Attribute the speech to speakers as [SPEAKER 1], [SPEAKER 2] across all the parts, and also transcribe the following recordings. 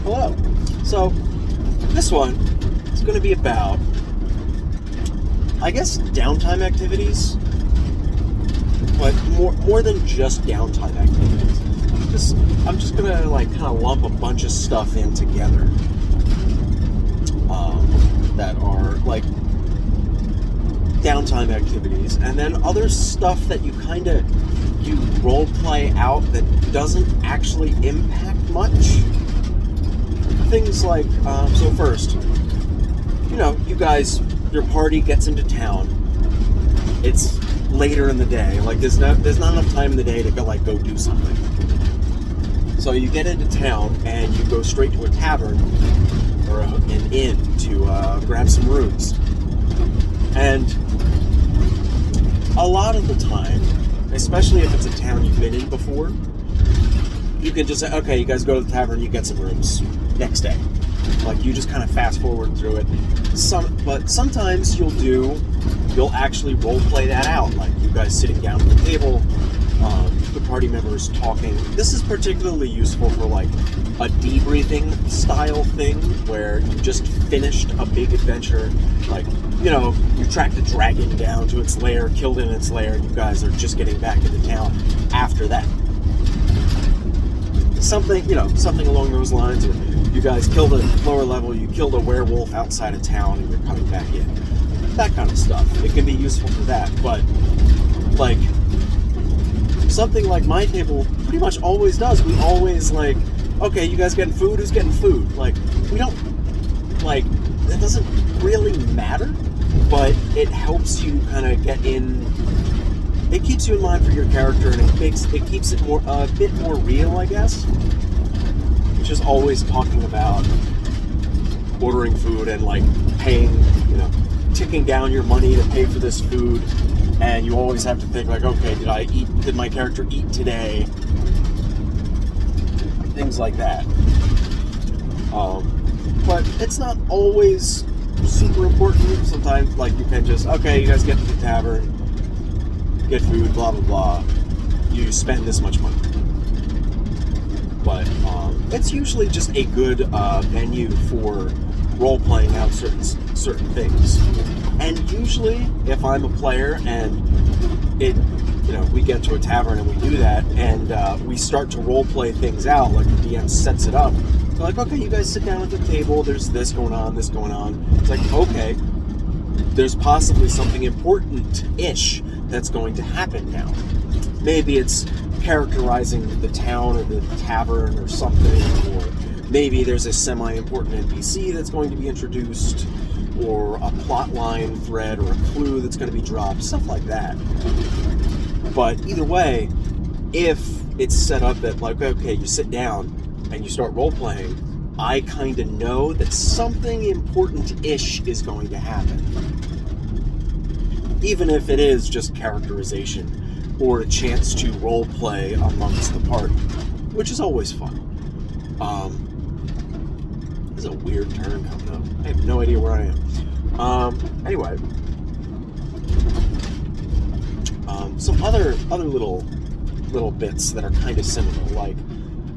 [SPEAKER 1] Hello. So, this one is going to be about, I guess, downtime activities, but more than just downtime activities. I'm just going to kind of lump a bunch of stuff in together that are downtime activities, and then other stuff that you role play out that doesn't actually impact much. Things like, so first, you guys, your party gets into town. It's later in the day. There's not enough time in the day to go do something. So you get into town and you go straight to a tavern or an inn to grab some rooms. And a lot of the time, especially if it's a town you've been in before, you can just say, okay, you guys go to the tavern, you get some rooms next day. You just kind of fast forward through it. But sometimes you'll actually role play that out. You guys sitting down at the table, the party members talking. This is particularly useful for a debriefing style thing where you just finished a big adventure. You tracked a dragon down to its lair, killed it in its lair, and you guys are just getting back into town after that. Something along those lines. Or you guys killed a lower level, you killed a werewolf outside of town, and you're coming back in. That kind of stuff. It can be useful for that, but something like my table pretty much always does. We always okay, you guys getting food? Who's getting food? We don't it doesn't really matter, but it helps you kind of get in. It keeps you in mind for your character, and it keeps it a bit more real, I guess. Which is always talking about ordering food and paying, ticking down your money to pay for this food, and you always have to think okay, did my character eat today? Things like that. But it's not always super important. Sometimes you can just, okay, you guys get to the tavern, get food, blah blah blah. You spend this much money. But it's usually just a good venue for role-playing out certain things. And usually, if I'm a player and we get to a tavern and we do that, and we start to role-play things out, the DM sets it up. So okay, you guys sit down at the table, there's this going on. It's okay, there's possibly something important-ish that's going to happen now. Maybe it's characterizing the town or the tavern or something, or maybe there's a semi-important NPC that's going to be introduced, or a plot line thread or a clue that's going to be dropped, stuff like that. But either way, if it's set up that okay, you sit down and you start role-playing, I kind of know that something important-ish is going to happen. Even if it is just characterization or a chance to role-play amongst the party, which is always fun. There's a weird turn coming up. I have no idea where I am. Anyway. Some other little bits that are kind of similar,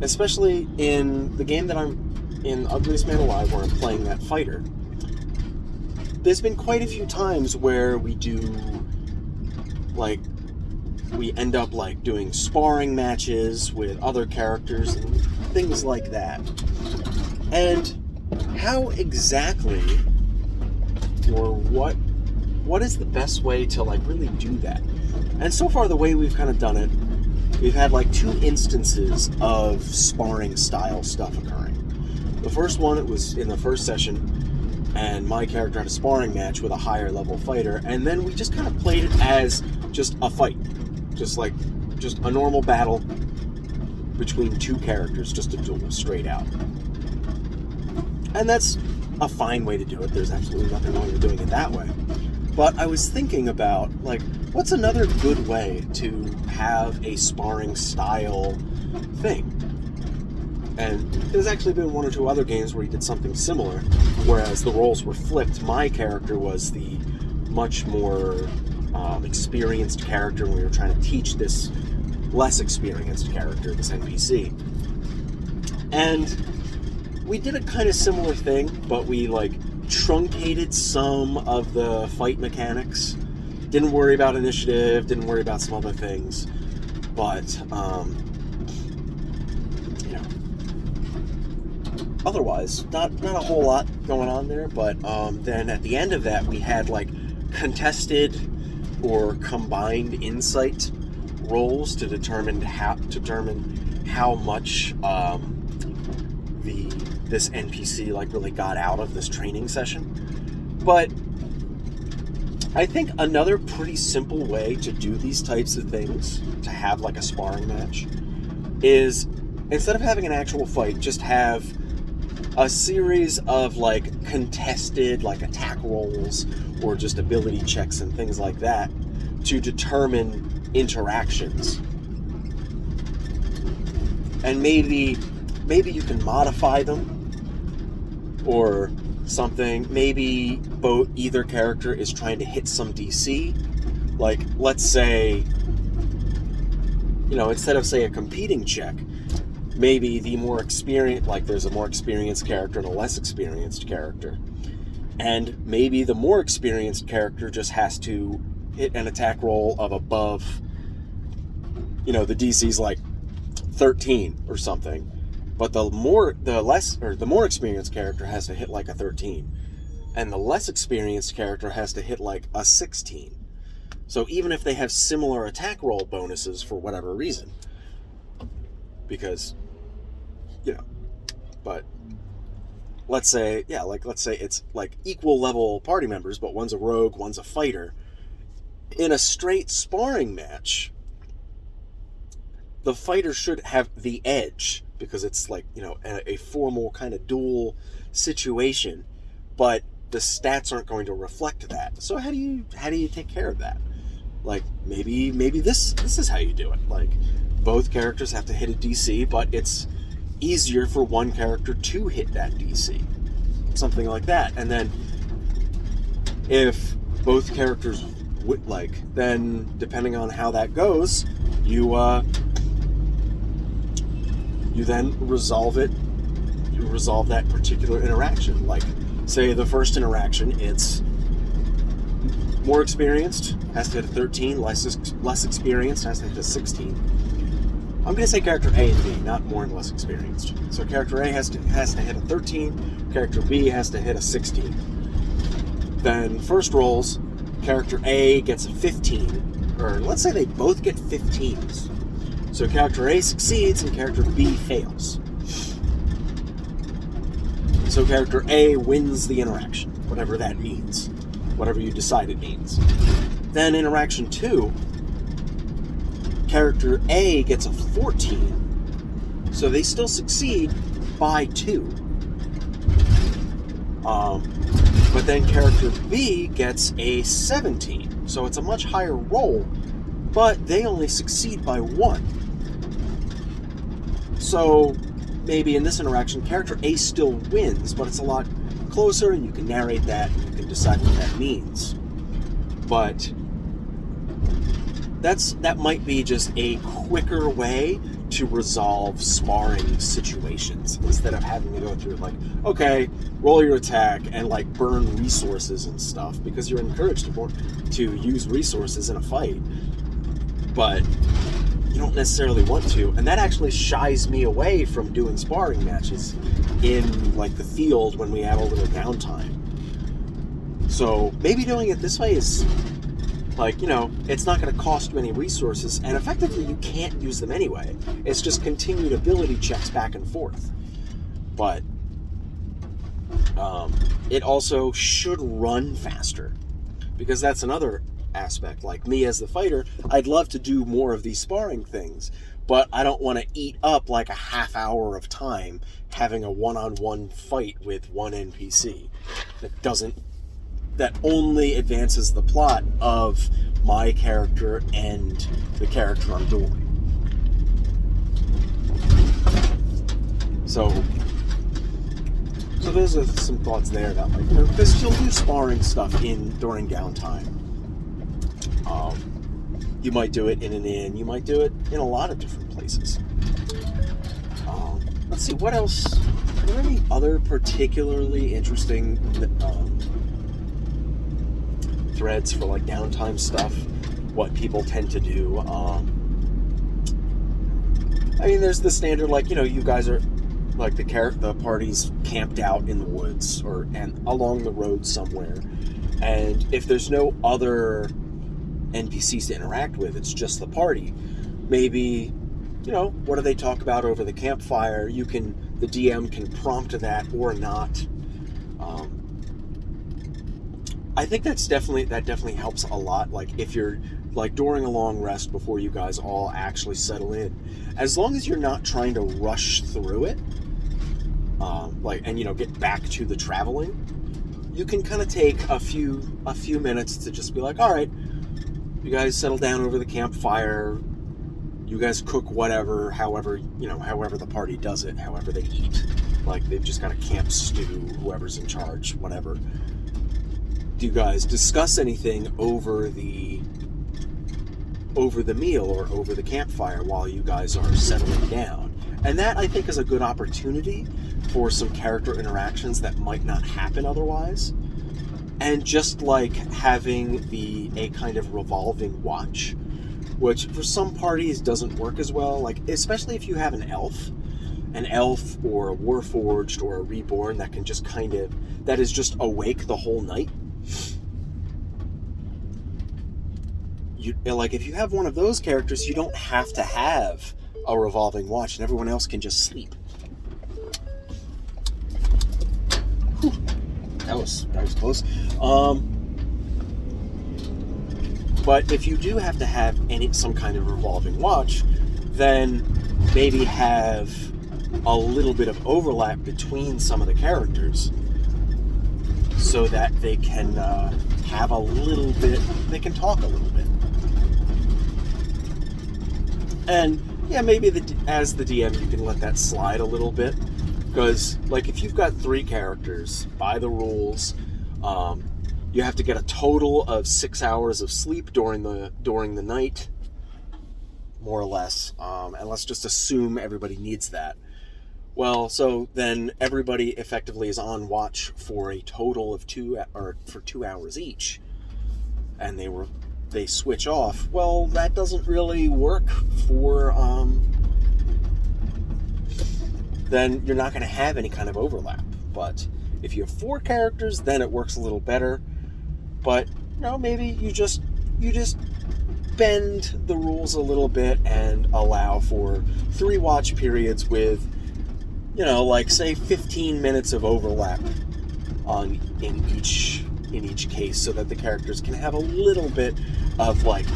[SPEAKER 1] especially in the game that I'm in, Ugliest Man Alive, where I'm playing that fighter. There's been quite a few times where we do, we end up doing sparring matches with other characters and things like that. And how exactly, or what is the best way to really do that? And so far, the way we've kind of done it, we've had 2 instances of sparring style stuff occurring. The first one, it was in the first session, and my character had a sparring match with a higher level fighter, and then we just kind of played it as just a fight. Just a normal battle between 2 characters, just a duel, straight out. And that's a fine way to do it. There's absolutely nothing wrong with doing it that way. But I was thinking about, what's another good way to have a sparring style thing? And there's actually been 1 or 2 other games where he did something similar, whereas the roles were flipped. My character was the much more experienced character, and we were trying to teach this less experienced character, this NPC. And we did a kind of similar thing, but we like truncated some of the fight mechanics. Didn't worry about initiative, didn't worry about some other things, but you know, otherwise not a whole lot going on there. But then at the end of that, we had like contested or combined insight rolls to determine how much this NPC like really got out of this training session. But I think another pretty simple way to do these types of things, to have like a sparring match, is instead of having an actual fight, just have a series of like contested like attack rolls or just ability checks and things like that to determine interactions. And maybe you can modify them or something. Maybe either character is trying to hit some DC. Like, let's say, instead of, say, a competing check, maybe the more experienced, like there's a more experienced character and a less experienced character. And maybe the more experienced character just has to hit an attack roll of above, the DC's like 13 or something. But the more experienced character has to hit like a 13. And the less experienced character has to hit like a 16. So even if they have similar attack roll bonuses for whatever reason, because, but let's say it's like equal level party members, but one's a rogue, one's a fighter. In a straight sparring match, the fighter should have the edge because it's like, a formal kind of duel situation, but the stats aren't going to reflect that. So how do you take care of that? Like maybe this is how you do it. Like both characters have to hit a DC, but it's easier for one character to hit that DC. Something like that. And then if both characters then depending on how that goes, you then resolve it. You resolve that particular interaction. Like, say the first interaction, it's more experienced, has to hit a 13, less experienced, has to hit a 16. I'm going to say character A and B, not more and less experienced. So character A has to hit a 13, character B has to hit a 16. Then first rolls, character A gets a 15, or let's say they both get 15s. So character A succeeds and character B fails. So character A wins the interaction, whatever that means, whatever you decide it means. Then interaction 2, character A gets a 14, so they still succeed by 2. But then character B gets a 17, so it's a much higher roll, but they only succeed by 1. So maybe in this interaction, character A still wins, but it's a lot closer, and you can narrate that, and you can decide what that means. But that might be just a quicker way to resolve sparring situations instead of having to go through like, okay, roll your attack and like burn resources and stuff, because you're encouraged to use resources in a fight, but you don't necessarily want to, and that actually shies me away from doing sparring matches in like the field when we have a little downtime. So maybe doing it this way is like, it's not going to cost many resources, and effectively you can't use them anyway. It's just continued ability checks back and forth. But it also should run faster, because that's another aspect. Like me as the fighter, I'd love to do more of these sparring things, but I don't want to eat up like a half hour of time having a one-on-one fight with one NPC that only advances the plot of my character and the character I'm dueling. So those are some thoughts there about like, because you'll do sparring stuff during downtime. You might do it in an inn. You might do it in a lot of different places. Let's see, what else there any other particularly interesting threads for like downtime stuff? What people tend to do? I mean, there's the standard, like, you know, you guys are like the party's camped out in the woods and along the road somewhere, and if there's no other NPCs to interact with, it's just the party. Maybe, you know, what do they talk about over the campfire? The DM can prompt that or not. I think that definitely helps a lot. Like if you're like during a long rest before you guys all actually settle in, as long as you're not trying to rush through it, and you know, get back to the traveling, you can kind of take a few minutes to just be like, all right, you guys settle down over the campfire. You guys cook however the party does it, however they eat. Like they've just got a camp stew, whoever's in charge, whatever. Do you guys discuss anything over the meal or over the campfire while you guys are settling down? And that, I think, is a good opportunity for some character interactions that might not happen otherwise. And just like having a kind of revolving watch, which for some parties doesn't work as well, like especially if you have an elf or a warforged or a reborn that can just that is just awake the whole night. Like if you have one of those characters, you don't have to have a revolving watch, and everyone else can just sleep. Whew. That was close. But if you do have to have some kind of revolving watch, then maybe have a little bit of overlap between some of the characters so that they can have a little bit, they can talk a little bit. And yeah, maybe as the DM, you can let that slide a little bit, because like if you've got 3 characters, by the rules, you have to get a total of 6 hours of sleep during the night, more or less. And let's just assume everybody needs that. Well, so then everybody effectively is on watch for a total of 2 hours each, and they switch off. Well, that doesn't really work for. Then you're not going to have any kind of overlap. But if you have 4 characters, then it works a little better. But maybe you just bend the rules a little bit and allow for 3 watch periods with, like say 15 minutes of overlap in each case, so that the characters can have a little bit of like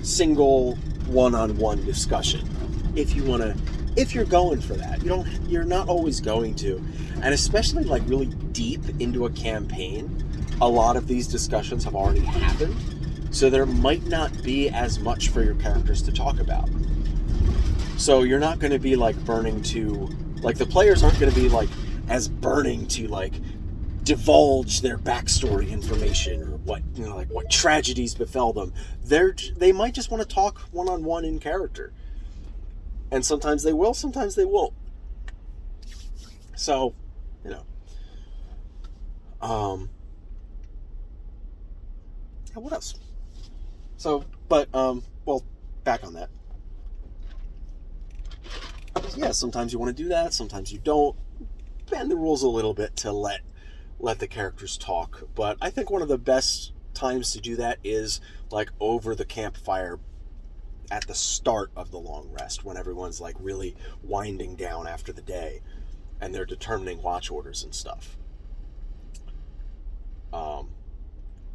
[SPEAKER 1] single one-on-one discussion. If you're going for that, you're not always going to, and especially like really deep into a campaign, a lot of these discussions have already happened, so there might not be as much for your characters to talk about. So you're not going to be like burning to, like the players aren't going to be like as burning to like divulge their backstory information or what what tragedies befell them. They might just want to talk one-on-one in character, and sometimes they will, sometimes they won't. So what else? So, but well, back on that. Yeah, sometimes you want to do that, sometimes you don't. Bend the rules a little bit to let the characters talk. But I think one of the best times to do that is like over the campfire at the start of the long rest, when everyone's like really winding down after the day and they're determining watch orders and stuff.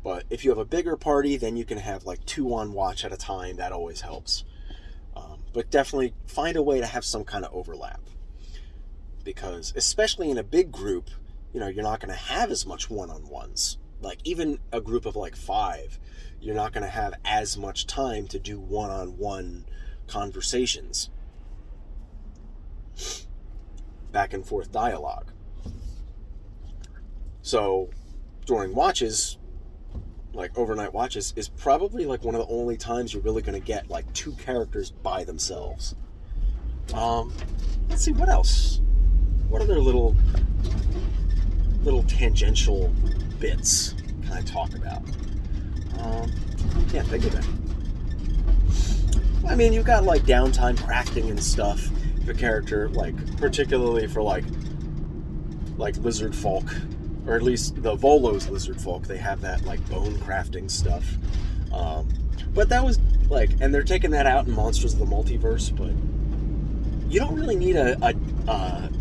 [SPEAKER 1] But if you have a bigger party, then you can have like 2 on watch at a time. That always helps. But definitely find a way to have some kind of overlap, because especially in a big group, you're not going to have as much one-on-ones. Like even a group of like 5, you're not going to have as much time to do one-on-one conversations, back and forth dialogue. So during watches, like overnight watches, is probably like one of the only times you're really going to get like 2 characters by themselves. Let's see, what else? What other little tangential bits can I talk about? Can't think of it. I mean, you've got like downtime crafting and stuff for character, like particularly for like lizard folk, or at least the Volo's lizard folk. They have that like bone crafting stuff. But that was like, and they're taking that out in Monsters of the Multiverse, but you don't really need a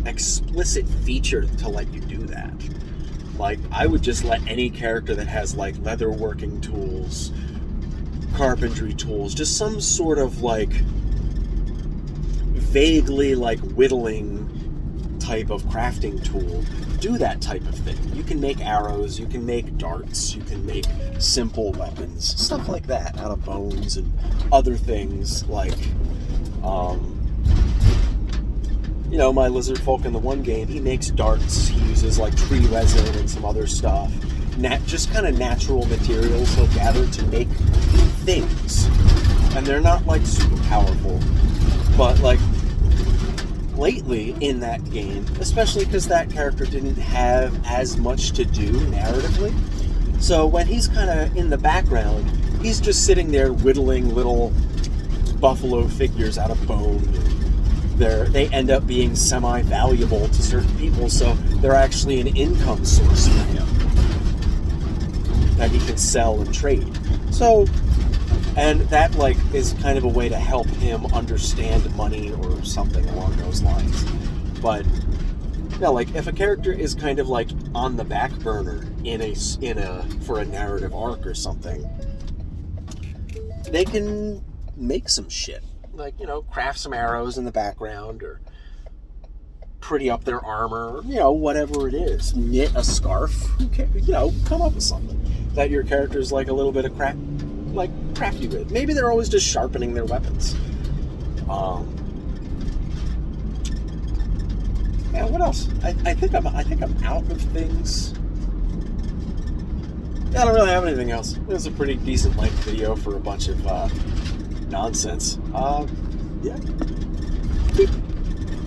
[SPEAKER 1] explicit feature to let you do that. Like, I would just let any character that has like leatherworking tools, carpentry tools, just some sort of like vaguely like whittling type of crafting tool, do that type of thing. You can make arrows, you can make darts, you can make simple weapons, stuff like that out of bones and other things like, you know, my lizard folk in the one game, he makes darts, he uses like tree resin and some other stuff, just kind of natural materials he'll gather to make things. And they're not like super powerful, but like lately in that game, especially because that character didn't have as much to do narratively, so when he's kind of in the background, he's just sitting there whittling little buffalo figures out of bone. They end up being semi-valuable to certain people, so they're actually an income source for him that he can sell and trade. So, and that like is kind of a way to help him understand money or something along those lines. But yeah, like if a character is kind of like on the back burner for a narrative arc or something, they can make some shit. Like, you know, craft some arrows in the background or pretty up their armor, or, you know, whatever it is. Knit a scarf. You know, come up with something that your character's like a little bit of crafty with. Maybe they're always just sharpening their weapons. Yeah, what else? I think I'm out of things. Yeah, I don't really have anything else. It was a pretty decent length video for a bunch of nonsense. Yeah.